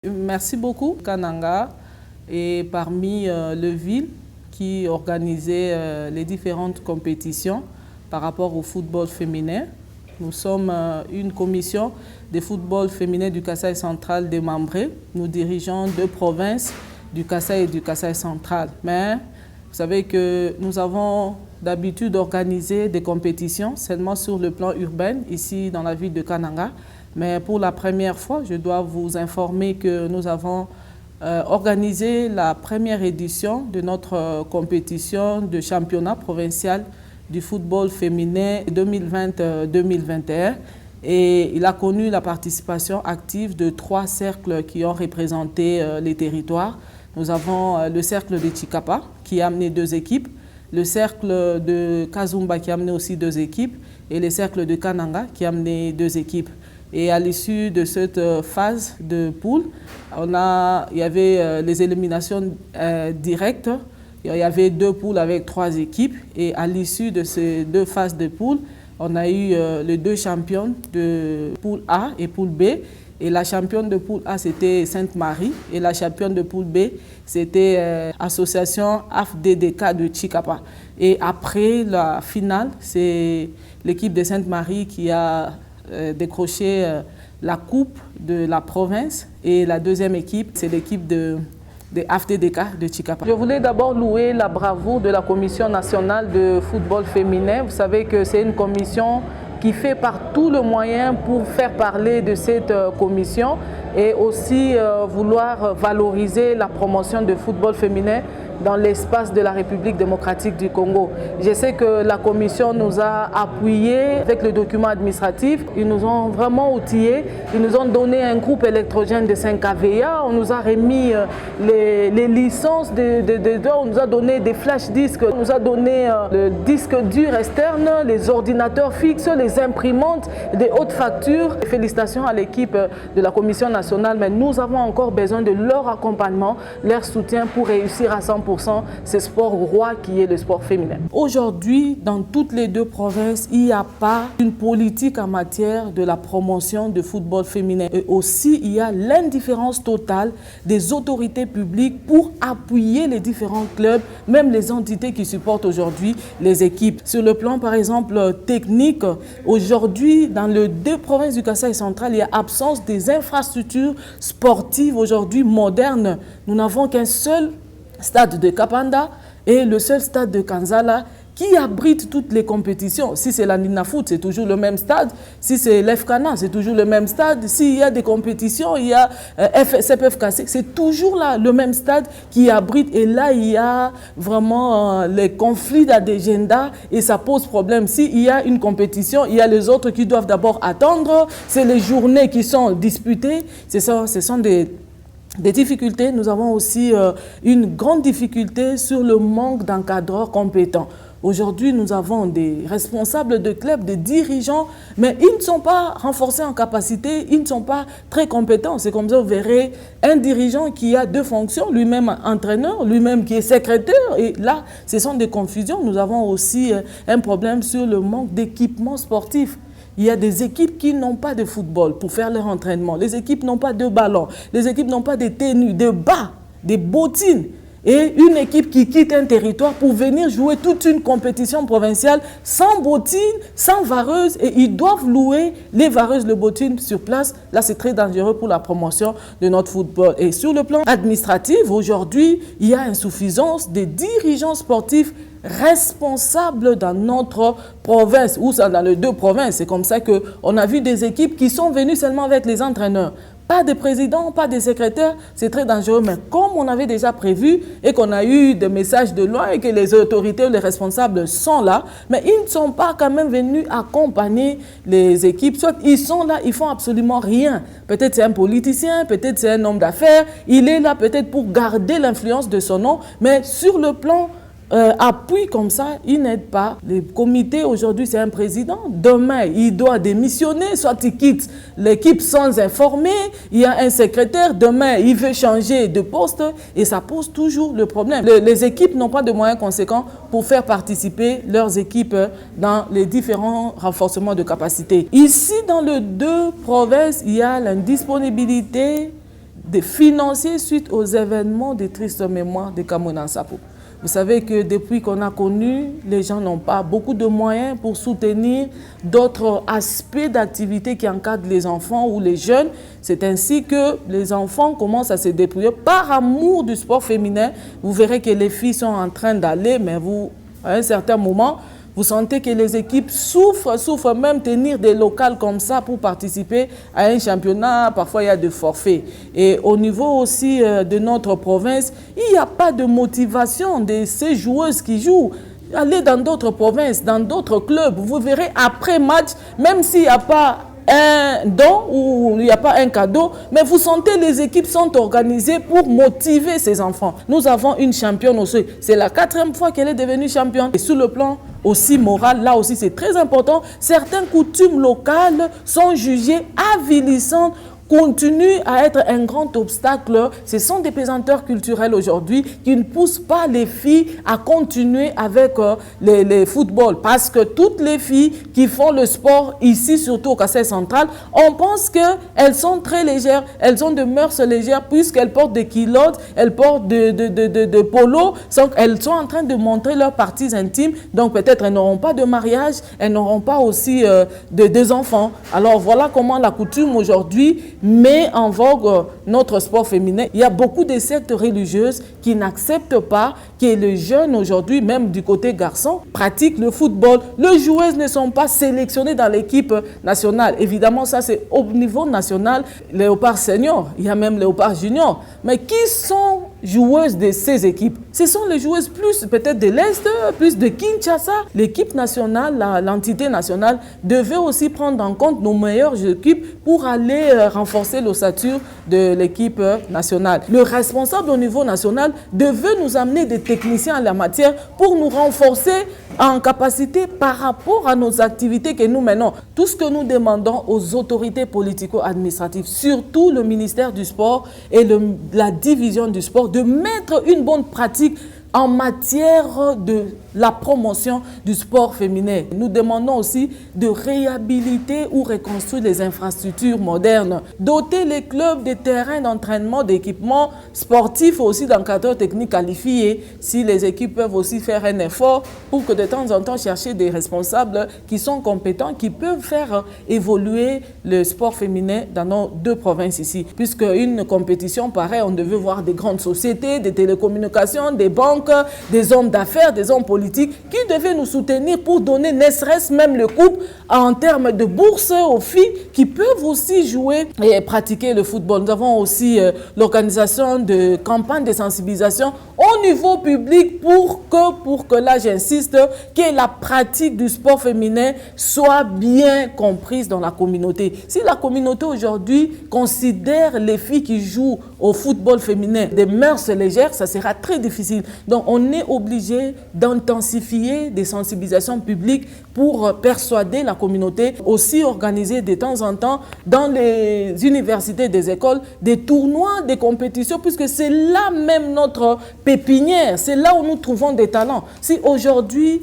Merci beaucoup. Kananga est parmi les villes qui organisaient les différentes compétitions par rapport au football féminin. Nous sommes une commission de football féminin du Kasaï central démembrée. Nous dirigeons deux provinces, du Kasaï et du Kasaï central. Mais vous savez que nous avons d'habitude d'organiser des compétitions seulement sur le plan urbain, ici dans la ville de Kananga. Mais pour la première fois, je dois vous informer que nous avons organisé la première édition de notre compétition de championnat provincial du football féminin 2020-2021. Et il a connu la participation active de 3 cercles qui ont représenté les territoires. Nous avons le cercle de Chikapa qui a amené 2 équipes, le cercle de Kazumba qui a amené aussi 2 équipes et le cercle de Kananga qui a amené 2 équipes. Et à l'issue de cette phase de poule, il y avait les éliminations directes. Il y avait 2 poules avec 3 équipes. Et à l'issue de ces 2 phases de poule, on a eu les 2 championnes de poule A et poule B. Et la championne de poule A, c'était Sainte-Marie. Et la championne de poule B, c'était l'association AFDDK de Chikapa. Et après la finale, c'est l'équipe de Sainte-Marie qui a décroché la coupe de la province et la deuxième équipe, c'est l'équipe de AFDDK de Chikapa. Je voulais d'abord louer la bravoure de la Commission nationale de football féminin. Vous savez que c'est une commission qui fait par tout le moyen pour faire parler de cette commission et aussi vouloir valoriser la promotion du football féminin dans l'espace de la République démocratique du Congo. Je sais que la commission nous a appuyés avec le document administratif. Ils nous ont vraiment outillés. Ils nous ont donné un groupe électrogène de 5 kVA. On nous a remis les licences, on nous a donné des flash disques, on nous a donné le disque dur externe, les ordinateurs fixes, les imprimantes, des hautes factures. Félicitations à l'équipe de la commission nationale, mais nous avons encore besoin de leur accompagnement, leur soutien pour réussir à 100% ce sport roi qui est le sport féminin. Aujourd'hui, dans toutes les 2 provinces, il n'y a pas une politique en matière de la promotion du football féminin. Et aussi, il y a l'indifférence totale des autorités publiques pour appuyer les différents clubs, même les entités qui supportent aujourd'hui les équipes. Sur le plan, par exemple, technique, aujourd'hui, dans les 2 provinces du Kasaï central, il y a absence des infrastructures sportives aujourd'hui modernes. Nous n'avons qu'un seul stade de Kapanda et le seul stade de Kanzala qui abrite toutes les compétitions. Si c'est la Nina Foot, c'est toujours le même stade. Si c'est l'FKNA, c'est toujours le même stade. S'il y a des compétitions, il y a CPFKC, c'est toujours là le même stade qui abrite. Et là, il y a vraiment les conflits d'agenda et ça pose problème. S'il y a une compétition, il y a les autres qui doivent d'abord attendre. C'est les journées qui sont disputées. Ce sont des difficultés. Nous avons aussi une grande difficulté sur le manque d'encadreurs compétents. Aujourd'hui, nous avons des responsables de clubs, des dirigeants, mais ils ne sont pas renforcés en capacité, ils ne sont pas très compétents. C'est comme ça, vous verrez un dirigeant qui a 2 fonctions, lui-même entraîneur, lui-même qui est secrétaire. Et là, ce sont des confusions. Nous avons aussi un problème sur le manque d'équipements sportifs. Il y a des équipes qui n'ont pas de football pour faire leur entraînement. Les équipes n'ont pas de ballon. Les équipes n'ont pas de tenues, de bas, des bottines. Et une équipe qui quitte un territoire pour venir jouer toute une compétition provinciale sans bottines, sans vareuse. Et ils doivent louer les vareuses, les bottines sur place. Là, c'est très dangereux pour la promotion de notre football. Et sur le plan administratif, aujourd'hui, il y a insuffisance des dirigeants sportifs responsables dans notre province, ou dans les 2 provinces. C'est comme ça qu'on a vu des équipes qui sont venues seulement avec les entraîneurs. Pas de président, pas de secrétaire, c'est très dangereux. Mais comme on avait déjà prévu et qu'on a eu des messages de loi et que les autorités ou les responsables sont là, mais ils ne sont pas quand même venus accompagner les équipes. Soit ils sont là, ils font absolument rien. Peut-être c'est un politicien, peut-être c'est un homme d'affaires. Il est là peut-être pour garder l'influence de son nom, mais sur le plan appui comme ça, il n'aide pas. Le comité aujourd'hui, c'est un président. Demain, il doit démissionner, soit il quitte l'équipe sans informer. Il y a un secrétaire. Demain, il veut changer de poste et ça pose toujours le problème. Les équipes n'ont pas de moyens conséquents pour faire participer leurs équipes dans les différents renforcements de capacité. Ici, dans les 2 provinces, il y a l'indisponibilité des financiers suite aux événements de triste mémoire de Kamwina Nsapu. Vous savez que depuis qu'on a connu, les gens n'ont pas beaucoup de moyens pour soutenir d'autres aspects d'activité qui encadrent les enfants ou les jeunes. C'est ainsi que les enfants commencent à se débrouiller par amour du sport féminin. Vous verrez que les filles sont en train d'aller, mais à un certain moment, vous sentez que les équipes souffrent même tenir des locales comme ça pour participer à un championnat. Parfois, il y a des forfaits. Et au niveau aussi de notre province, il n'y a pas de motivation de ces joueuses qui jouent. Allez dans d'autres provinces, dans d'autres clubs, vous verrez après match, même s'il n'y a pas un don ou il n'y a pas un cadeau, mais vous sentez les équipes sont organisées pour motiver ces enfants. Nous avons une championne aussi. C'est la 4e fois qu'elle est devenue championne. Et sur le plan aussi moral, là aussi c'est très important. Certaines coutumes locales sont jugées avilissantes, continuent à être un grand obstacle. Ce sont des pesanteurs culturels aujourd'hui qui ne poussent pas les filles à continuer avec les footballs. Parce que toutes les filles qui font le sport ici, surtout au Kassai central, on pense qu'elles sont très légères, elles ont de mœurs légères puisqu'elles portent des culottes, elles portent de polo. Elles sont en train de montrer leurs parties intimes. Donc peut-être elles n'auront pas de mariage, elles n'auront pas aussi des enfants. Alors voilà comment la coutume aujourd'hui met en vogue notre sport féminin. Il y a beaucoup de sectes religieuses qui n'acceptent pas que les jeunes aujourd'hui, même du côté garçon, pratiquent le football. Les joueuses ne sont pas sélectionnées dans l'équipe nationale. Évidemment, ça c'est au niveau national, Léopard senior, il y a même Léopard junior. Mais qui sont joueuses de ces équipes? Ce sont les joueuses plus peut-être de l'Est, plus de Kinshasa. L'équipe nationale, l'entité nationale devait aussi prendre en compte nos meilleures équipes pour aller renforcer l'ossature de l'équipe nationale. Le responsable au niveau national devait nous amener des techniciens en la matière pour nous renforcer en capacité par rapport à nos activités que nous menons. Tout ce que nous demandons aux autorités politico-administratives, surtout le ministère du Sport et la division du sport, de mettre une bonne pratique en matière de la promotion du sport féminin. Nous demandons aussi de réhabiliter ou reconstruire les infrastructures modernes, doter les clubs de terrains d'entraînement, d'équipements sportifs, aussi d'encadreurs techniques qualifiés. Si les équipes peuvent aussi faire un effort pour que de temps en temps chercher des responsables qui sont compétents, qui peuvent faire évoluer le sport féminin dans nos 2 provinces ici. Puisque une compétition pareille, on devait voir des grandes sociétés, des télécommunications, des banques, des hommes d'affaires, des hommes politiques qui devaient nous soutenir pour donner ne serait-ce même le coup en termes de bourse aux filles qui peuvent aussi jouer et pratiquer le football. Nous avons aussi l'organisation de campagnes de sensibilisation au niveau public pour que là j'insiste, que la pratique du sport féminin soit bien comprise dans la communauté. Si la communauté aujourd'hui considère les filles qui jouent au football féminin des mœurs légères, ça sera très difficile. Donc on est obligé d'intensifier des sensibilisations publiques pour persuader la communauté, aussi organiser de temps en temps dans les universités, des écoles, des tournois, des compétitions, puisque c'est là même notre pépinière, c'est là où nous trouvons des talents. Si aujourd'hui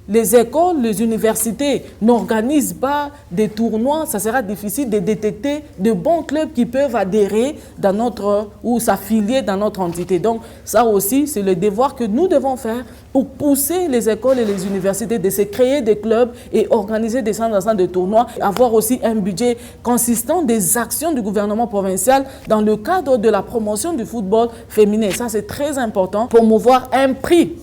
les écoles, les universités n'organisent pas des tournois, ça sera difficile de détecter de bons clubs qui peuvent adhérer dans notre ou s'affilier dans notre entité. Donc ça aussi, c'est le devoir que nous devons faire pour pousser les écoles et les universités de se créer des clubs et organiser des centres de tournois, avoir aussi un budget consistant des actions du gouvernement provincial dans le cadre de la promotion du football féminin. Ça, c'est très important pour promouvoir un prix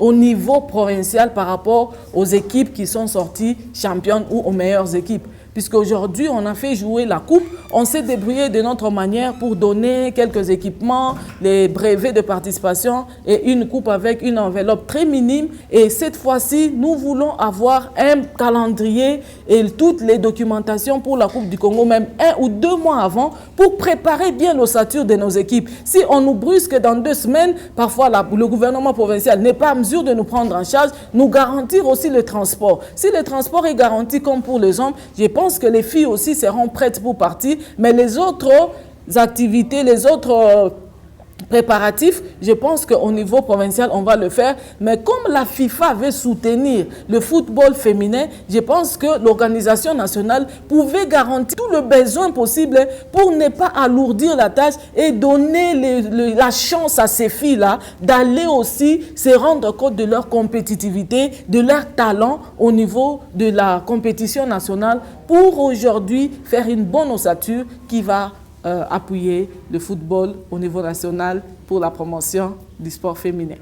au niveau provincial par rapport aux équipes qui sont sorties championnes ou aux meilleures équipes. Puisqu'aujourd'hui, on a fait jouer la coupe, on s'est débrouillé de notre manière pour donner quelques équipements, les brevets de participation et une coupe avec une enveloppe très minime. Et cette fois-ci, nous voulons avoir un calendrier et toutes les documentations pour la Coupe du Congo, même 1 ou 2 mois avant, pour préparer bien l'ossature de nos équipes. Si on nous brusque dans 2 semaines, parfois le gouvernement provincial n'est pas en mesure de nous prendre en charge, nous garantir aussi le transport. Si le transport est garanti comme pour les hommes, je pense que les filles aussi seront prêtes pour partir, mais les autres activités, les autres préparatifs, je pense qu'au niveau provincial, on va le faire. Mais comme la FIFA veut soutenir le football féminin, je pense que l'organisation nationale pouvait garantir tout le besoin possible pour ne pas alourdir la tâche et donner la chance à ces filles-là d'aller aussi se rendre compte de leur compétitivité, de leur talent au niveau de la compétition nationale pour aujourd'hui faire une bonne ossature qui va appuyer le football au niveau national pour la promotion du sport féminin.